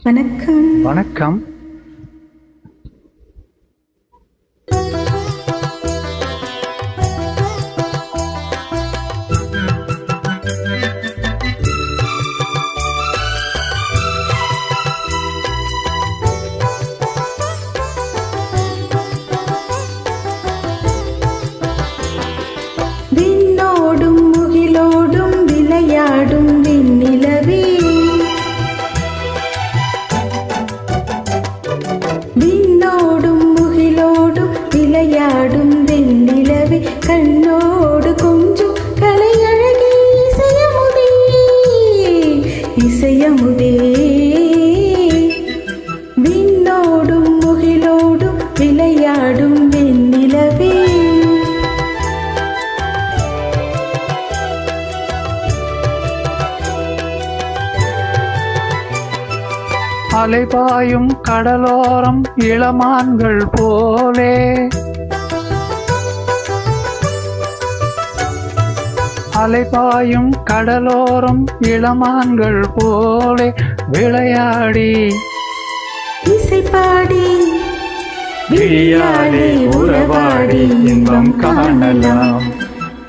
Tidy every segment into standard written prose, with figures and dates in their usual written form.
வணக்கம். வணக்கம். விண்ணோடும் முகிலோடும் விளையாடும் விண்ணிலவே, விண்ணோடும் முகிலோடும் விளையாடும் வெண்ணிலவே, கண்ணோடு கொஞ்சம் கலையழகே இசையமுதே, இசையமுதே. விண்ணோடும் முகிலோடும் விளையாடும் வெண்ணிலவே, அலைபாயும் கடலோரம் இளமான்கள் போலே, அலைபாயும் கடலோரம் இளமான்கள் போலே விளையாடி இசைப்பாடி விழியாலே உறவாடி இன்பம் காணலாம்.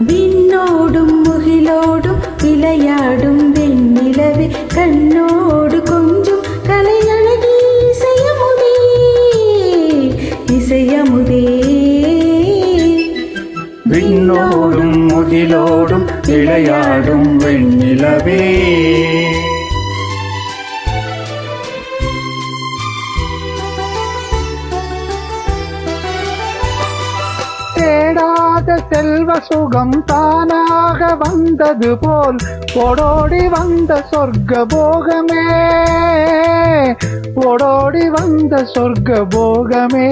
விண்ணோடும் முகிலோடும் விளையாடும் வெண்ணிலவே, கண்ணோடு கொஞ்சம் கலையழகி இசையமுதே, இசையமுதே. விண்ணோடும் முகிலோடும் விளையாடும் வெண்ணிலவே, தேடாத செல்வ சுகம் தானாக வந்தது போல் ஓடோடி வந்த சொர்க்க போகமே, ஓடோடி வந்த சொர்க்க போகமே.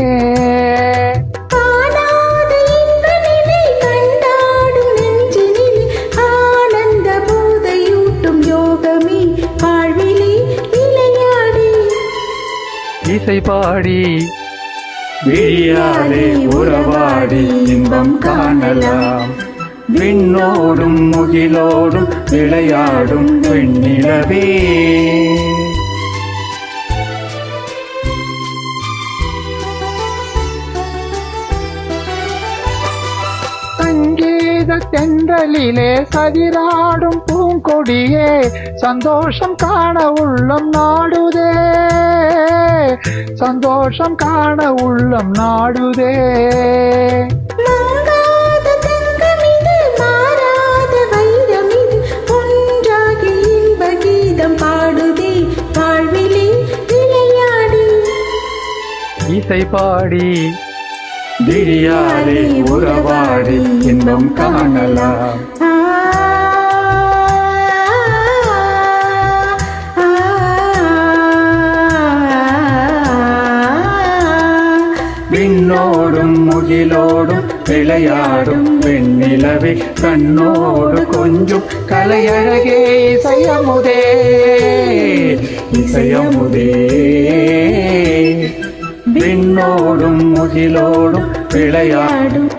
காணாத இன்ப நிலை கண்டாடும் நெஞ்சினில் ஆனந்த போதையூட்டும் யோகமே, வாழ்விலே விளையாடி இசை பாடி விழியாலே உறவாடி இன்பம் காணலாம். விண்ணோடும் முகிலோடும் விளையாடும் வெண்ணிலவே, சங்கீத தென்றலிலே சதிராடும் பூங்கொடியே, சந்தோஷம் காண உள்ளம் நாடுதே, சந்தோஷம் காண உள்ளம் நாடுதே. மங்காத தங்கமிது மாறாத வைரமிது, ஒன்றாகி இன்ப கீதம் பாடுதே, வாழ்விலே விளையாடி இசை பாடி விழியாலே உறவாடி இன்பம் காணலாம். விண்ணோடும் முகிலோடும் விளையாடும் வெண்ணிலவே, கண்ணோடு கொஞ்சம் கலையழகே இசையமுதே, இசையமுதே. விண்ணோடும் முகிலோடும் விளையாடும்